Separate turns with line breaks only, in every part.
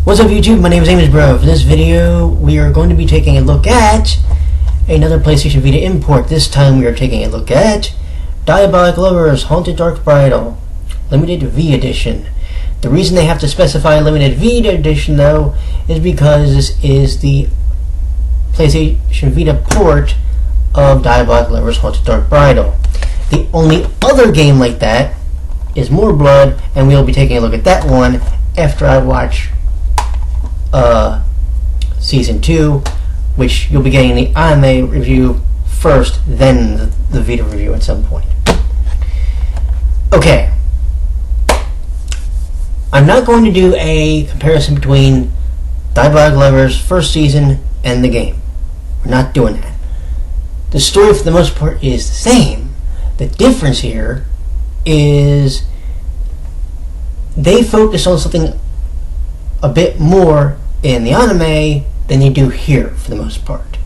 What's up YouTube, my name is Amisbro. For this video, we are going to be taking a look at another PlayStation Vita import. This time we are taking a look at Diabolik Lovers Haunted Dark Bridal Limited V Edition. The reason they have to specify Limited V Edition though is because this is the PlayStation Vita port of Diabolik Lovers Haunted Dark Bridal. The only other game like that is More Blood, and we'll be taking a look at that one after I watch Season 2, which you'll be getting the anime review first, then the Vita review at some point. Okay. I'm not going to do a comparison between Diabolik Lovers' first season and the game. We're not doing that. The story, for the most part, is the same. The difference here is they focus on something a bit more in the anime than you do here, for the most part.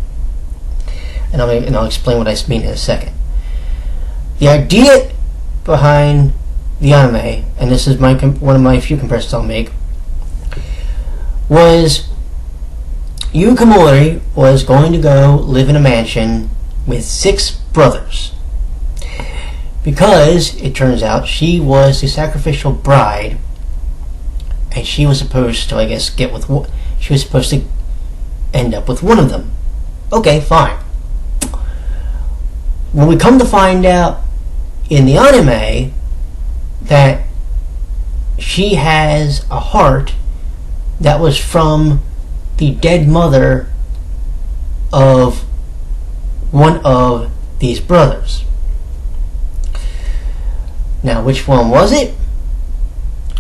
And I'll explain what I mean in a second. The idea behind the anime, and this is one of my few comparisons I'll make, was Yui Komori was going to go live in a mansion with 6 brothers. Because, it turns out, she was the Sacrificial Bride, and she was supposed to, I guess, she was supposed to end up with one of them. Okay, fine. When we come to find out in the anime that she has a heart that was from the dead mother of one of these brothers. Now, which one was it?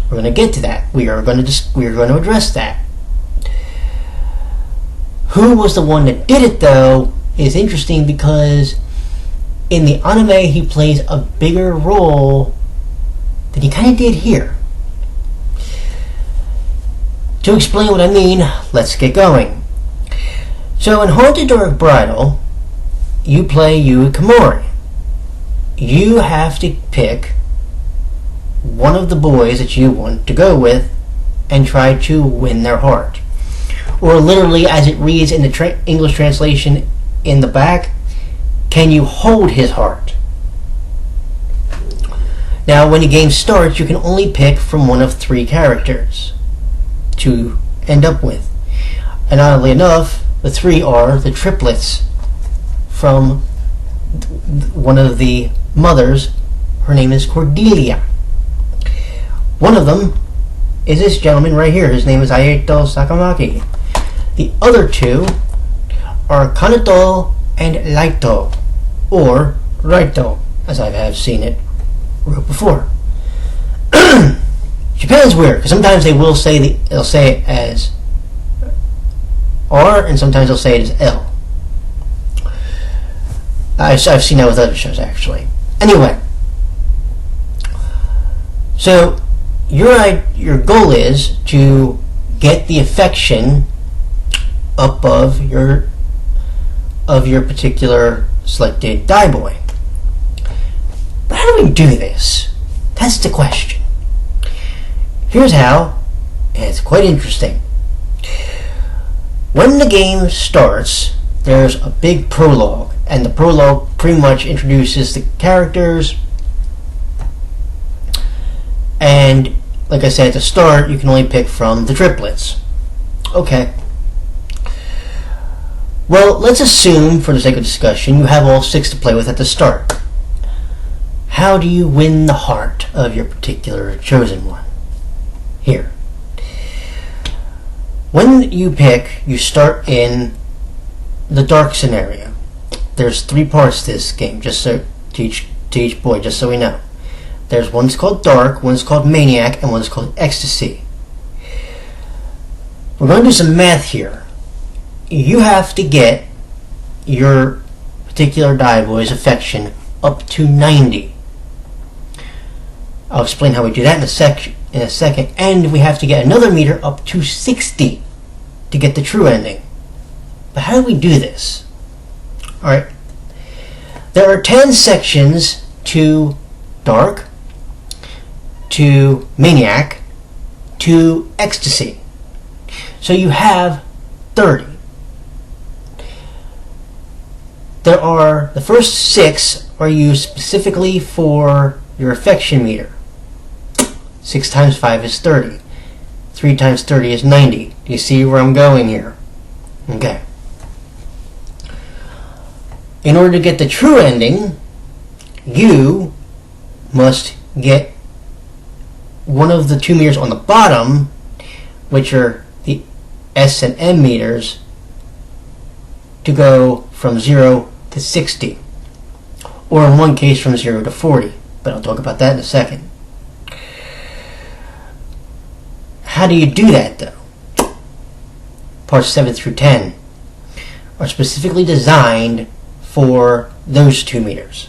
We're going to get to that. We are going to address that. Who was the one that did it, though, is interesting because in the anime he plays a bigger role than he kind of did here. To explain what I mean, let's get going. So in Haunted Dark Bridal, you play Yui Komori. You have to pick one of the boys that you want to go with and try to win their heart. Or literally, as it reads in the English translation in the back, can you hold his heart? Now, when the game starts, you can only pick from one of 3 characters to end up with. And oddly enough, the 3 are the triplets from one of the mothers. Her name is Cordelia. One of them is this gentleman right here. His name is Ayato Sakamaki. The other 2 are Kanato and Raito, or Raito, as I have seen it wrote before. Japan's weird, because sometimes they'll say it as R, and sometimes they'll say it as L. I've seen that with other shows, actually. Anyway, so your goal is to get the affection up of your particular selected die boy. But how do we do this? That's the question. Here's how, and it's quite interesting. When the game starts, there's a big prologue, and the prologue pretty much introduces the characters. And like I said at the start, you can only pick from the triplets. Okay. Well, let's assume, for the sake of discussion, you have all 6 to play with at the start. How do you win the heart of your particular chosen one? Here. When you pick, you start in the dark scenario. There's 3 parts to this game, just so to each boy, just so we know. There's one's called Dark, one's called Maniac, and one's called Ecstasy. We're going to do some math here. You have to get your particular die boy's affection up to 90. I'll explain how we do that in a second. And we have to get another meter up to 60 to get the true ending. But how do we do this? Alright. There are 10 sections to Dark, to Maniac, to Ecstasy. So you have 30. The first 6 are used specifically for your affection meter. 6 times 5 is 30. 3 times 30 is 90. Do you see where I'm going here? Okay. In order to get the true ending, you must get one of the 2 meters on the bottom, which are the S and M meters, to go from 0 to 60. Or in one case from 0 to 40. But I'll talk about that in a second. How do you do that, though? Parts 7 through 10 are specifically designed for those 2 meters.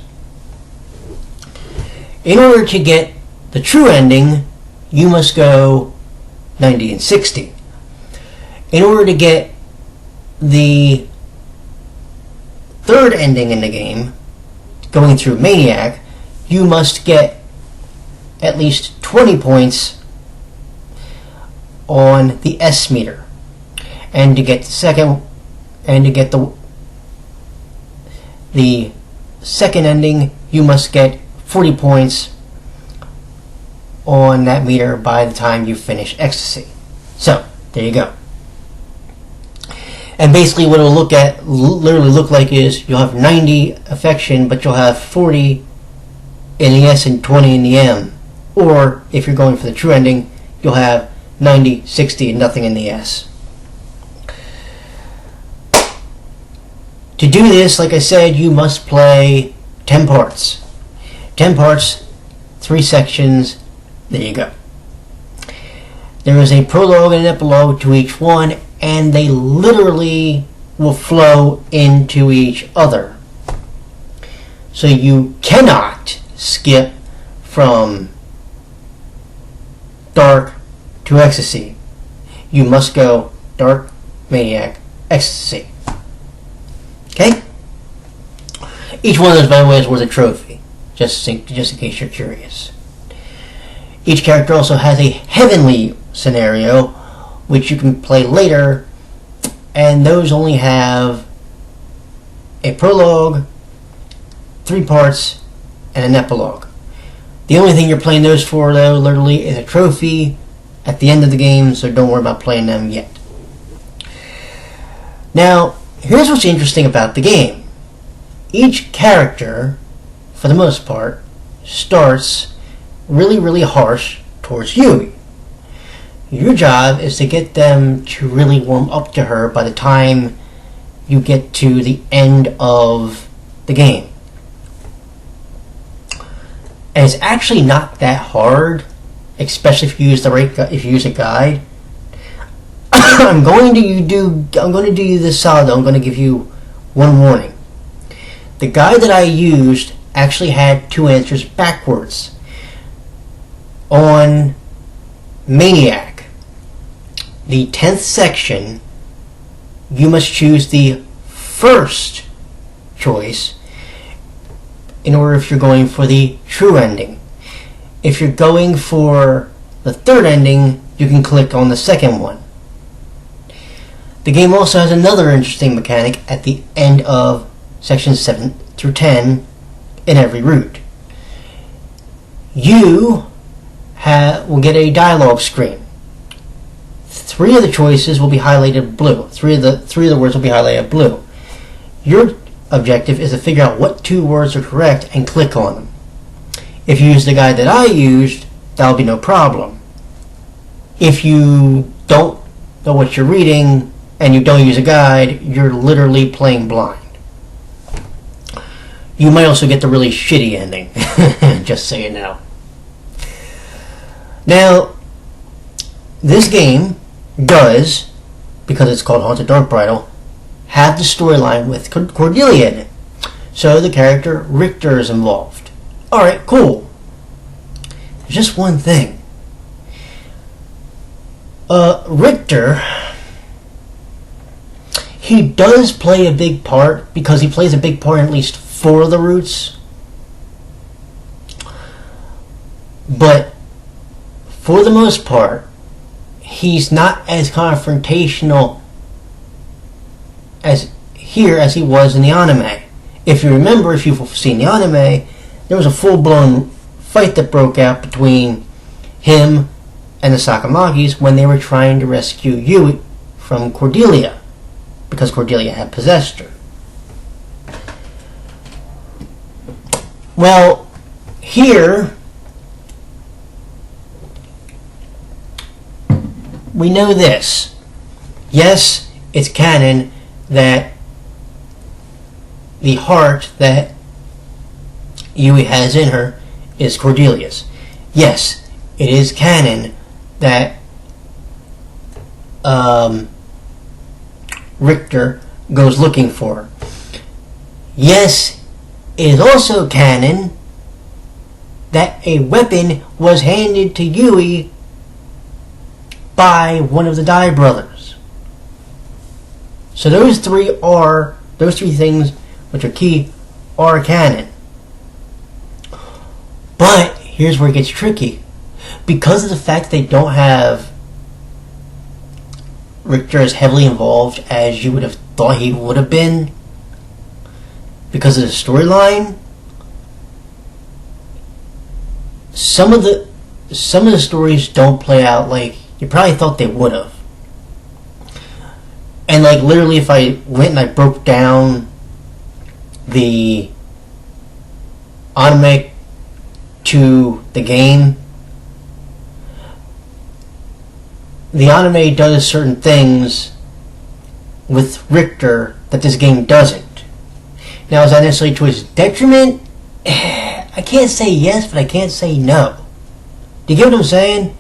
In order to get the true ending, you must go 90 and 60. In order to get the third ending in the game, going through Maniac, you must get at least 20 points on the S meter. And to get the second ending, you must get 40 points on that meter by the time you finish Ecstasy. So, there you go. And basically what it'll literally look like is you'll have 90 affection, but you'll have 40 in the S and 20 in the M. Or, if you're going for the true ending, you'll have 90, 60, and nothing in the S. To do this, like I said, you must play 10 parts. 10 parts, 3 sections, there you go. There is a prologue and an epilogue to each one, and they literally will flow into each other. So you cannot skip from Dark to Ecstasy. You must go Dark, Maniac, Ecstasy. Okay? Each one of those, by the way, is worth a trophy, just in case you're curious. Each character also has a heavenly scenario, which you can play later, and those only have a prologue, 3 parts, and an epilogue. The only thing you're playing those for, though, literally, is a trophy at the end of the game, so don't worry about playing them yet. Now, here's what's interesting about the game. Each character, for the most part, starts really, really harsh towards Yui. Your job is to get them to really warm up to her by the time you get to the end of the game. And it's actually not that hard, especially if you use a guide. I'm going to do you this solid though. I'm going to give you one warning. The guide that I used actually had 2 answers backwards. On Maniac, the 10th section, you must choose the first choice in order if you're going for the true ending. If you're going for the third ending, you can click on the second one. The game also has another interesting mechanic at the end of sections 7 through 10 in every route. You will get a dialogue screen. 3 of the choices will be highlighted blue. 3 of the words will be highlighted blue. Your objective is to figure out what 2 words are correct and click on them. If you use the guide that I used, that'll be no problem. If you don't know what you're reading and you don't use a guide, you're literally playing blind. You might also get the really shitty ending, just so you know. Now, this game does, because it's called Haunted Dark Bridal, have the storyline with Cordelia in it. So the character Richter is involved. Alright, cool. There's just one thing. Richter, he does play a big part, because he plays a big part in at least 4 of the routes. But for the most part, he's not as confrontational as here as he was in the anime. If you remember, if you've seen the anime, there was a full-blown fight that broke out between him and the Sakamakis when they were trying to rescue Yui from Cordelia, because Cordelia had possessed her. Well, here we know this. Yes, it's canon that the heart that Yui has in her is Cordelia's. Yes, it is canon that Richter goes looking for her. Yes, it is also canon that a weapon was handed to Yui by one of the Dai brothers. So those three things which are key are canon. But here's where it gets tricky. Because of the fact they don't have Richter as heavily involved as you would have thought he would have been, because of the storyline, some of the stories don't play out like you probably thought they would have. And like literally, if I went and I broke down the anime to the game, the anime does certain things with Richter that this game doesn't. Now, is that necessarily to his detriment? I can't say yes, but I can't say no. Do you get what I'm saying?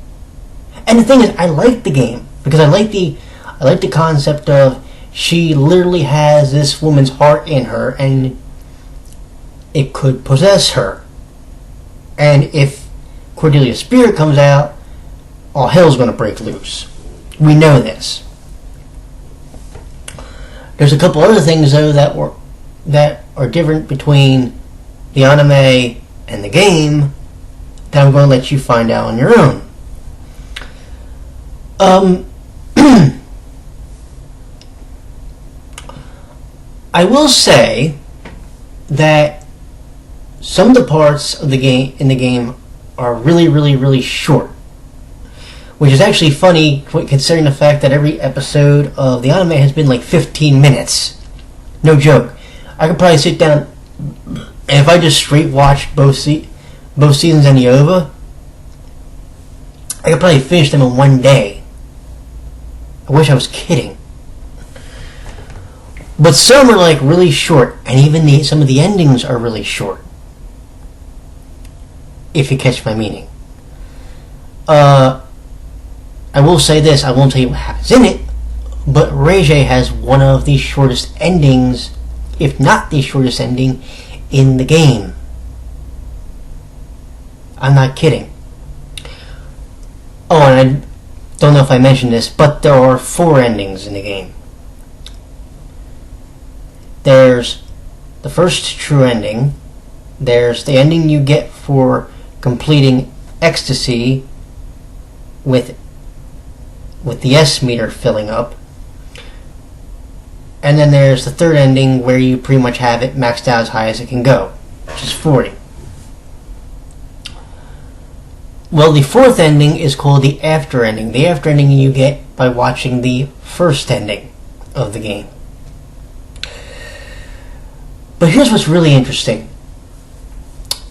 And the thing is, I like the game because I like the concept of she literally has this woman's heart in her, and it could possess her. And if Cordelia's spirit comes out, all hell's going to break loose. We know this. There's a couple other things though that are different between the anime and the game that I'm going to let you find out on your own. I will say that some of the parts of the game are really, really, really short, which is actually funny considering the fact that every episode of the anime has been like 15 minutes. No joke. I could probably sit down, and if I just straight watched both seasons and the OVA, I could probably finish them in one day. I wish I was kidding. But some are like really short, and even some of the endings are really short. If you catch my meaning. I will say this, I won't tell you what happens in it, but Reiji has one of the shortest endings, if not the shortest ending, in the game. I'm not kidding. Oh, and I don't know if I mentioned this, but there are 4 endings in the game. There's the first true ending. There's the ending you get for completing ecstasy with the S meter filling up. And then there's the third ending where you pretty much have it maxed out as high as it can go, which is 40. Well, the 4th ending is called the after ending. The after ending you get by watching the first ending of the game. But here's what's really interesting.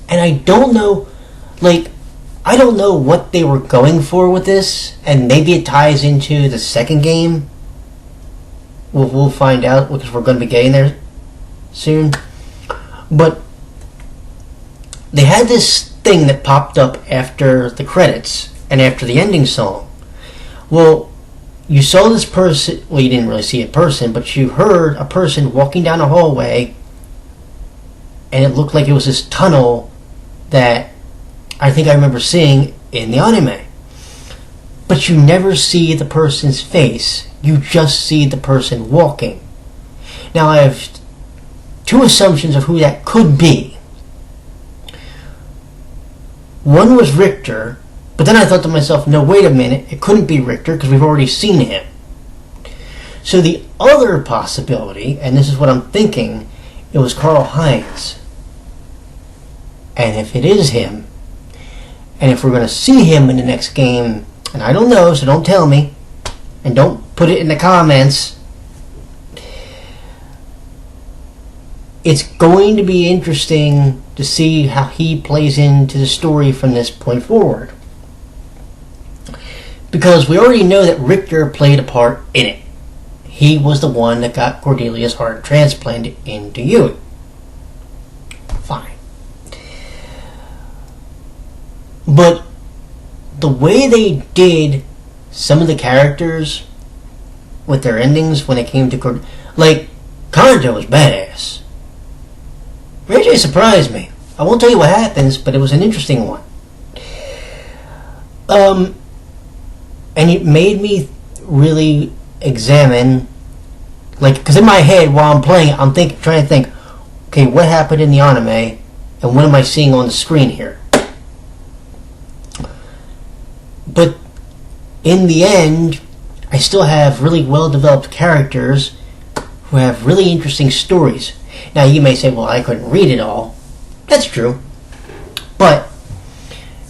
And I don't know what they were going for with this, and maybe it ties into the second game. We'll find out because we're going to be getting there soon. But they had this thing that popped up after the credits and after the ending song. Well, you saw this person, well, you didn't really see a person, but you heard a person walking down a hallway, and it looked like it was this tunnel that I think I remember seeing in the anime. But you never see the person's face. You just see the person walking. Now I have 2 assumptions of who that could be. One was Richter, But then I thought to myself, no, wait a minute, it couldn't be Richter because we've already seen him. So the other possibility, and this is what I'm thinking, it was Karl Heinz. And if it is him, and if we're going to see him in the next game, and I don't know, so don't tell me, and don't put it in the comments, it's going to be interesting to see how he plays into the story from this point forward. Because we already know that Richter played a part in it. He was the one that got Cordelia's heart transplanted into Yui. Fine. But the way they did some of the characters with their endings when it came to Cordelia, like, Kanto was badass. Ray J surprised me. I won't tell you what happens, but it was an interesting one. And it made me really examine, like, because in my head while I'm playing, I'm trying to think, okay, what happened in the anime, and what am I seeing on the screen here? But in the end, I still have really well-developed characters who have really interesting stories. Now, you may say, well, I couldn't read it all. That's true. But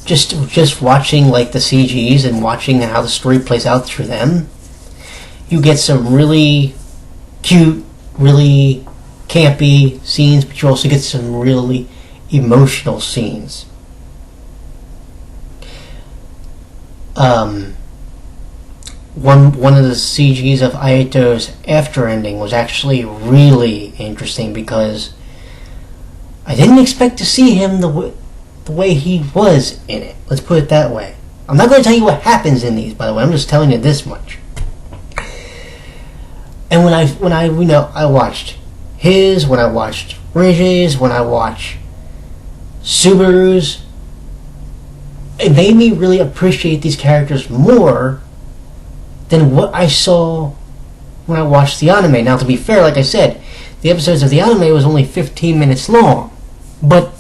just watching, like, the CGs and watching how the story plays out through them, you get some really cute, really campy scenes, but you also get some really emotional scenes. One of the CGs of Aito's after ending was actually really interesting because I didn't expect to see him the way he was in it. Let's put it that way. I'm not going to tell you what happens in these, by the way. I'm just telling you this much. And when I watched his, when I watched Rege's, when I watched Subaru's, it made me really appreciate these characters more than what I saw when I watched the anime. Now, to be fair, like I said, the episodes of the anime was only 15 minutes long, but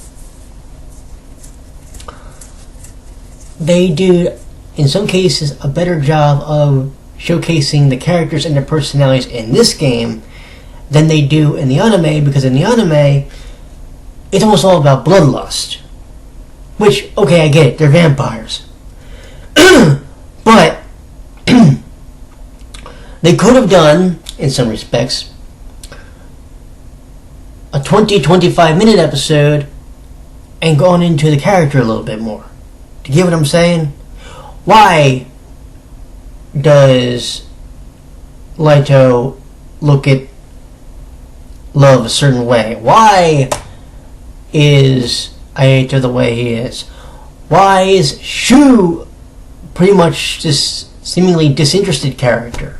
they do, in some cases, a better job of showcasing the characters and their personalities in this game than they do in the anime, because in the anime, it's almost all about bloodlust. Which, okay, I get it, they're vampires. But they could have done, in some respects, a 20-25 minute episode and gone into the character a little bit more. Do you get what I'm saying? Why does Leito look at love a certain way? Why is Aito the way he is? Why is Shu pretty much this seemingly disinterested character?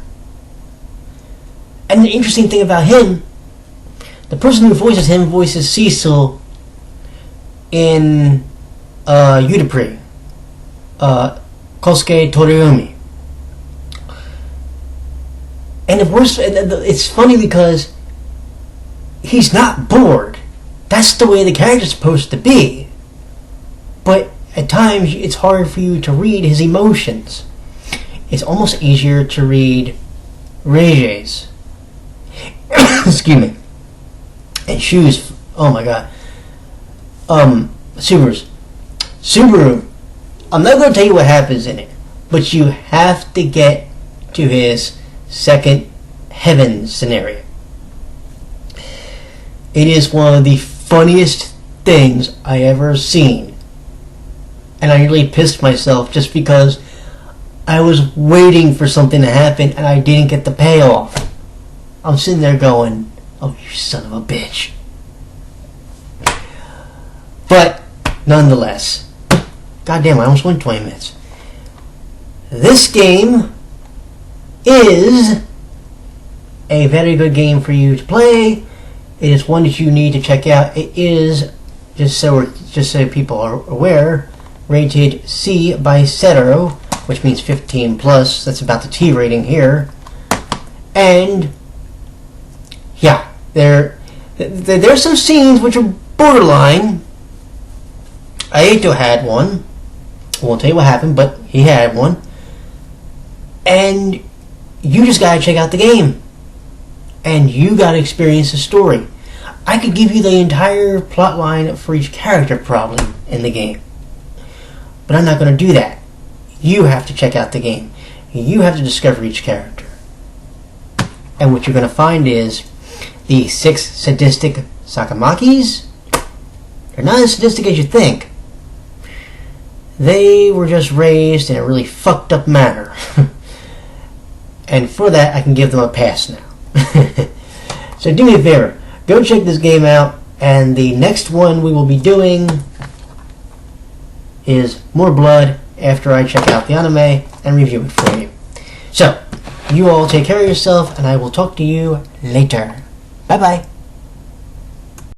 And the interesting thing about him, the person who voices him voices Cecil in Udapri, Kosuke Toriumi. And of course, it's funny because he's not bored. That's the way the character's supposed to be. But at times, it's hard for you to read his emotions. It's almost easier to read Rege's. Excuse me. And Shu's, oh my god. Subaru's. Subaru, I'm not going to tell you what happens in it, but you have to get to his second heaven scenario. It is one of the funniest things I ever seen. And I nearly pissed myself just because I was waiting for something to happen and I didn't get the payoff. I'm sitting there going, oh, you son of a bitch. But, nonetheless, goddamn, I almost went 20 minutes. This game is a very good game for you to play. It is one that you need to check out. It is, just so people are aware, rated C by Cetero, which means 15 plus. That's about the T rating here. And yeah, there's some scenes which are borderline. Aito had one. Won't tell you what happened, but he had one. And you just gotta check out the game. And you gotta experience the story. I could give you the entire plot line for each character probably in the game. But I'm not gonna do that. You have to check out the game. You have to discover each character. And what you're gonna find is the 6 sadistic Sakamakis, they're not as sadistic as you think. They were just raised in a really fucked up manner. And for that, I can give them a pass now. So do me a favor. Go check this game out. And the next one we will be doing is More Blood after I check out the anime and review it for you. So, you all take care of yourself, and I will talk to you later. Bye-bye.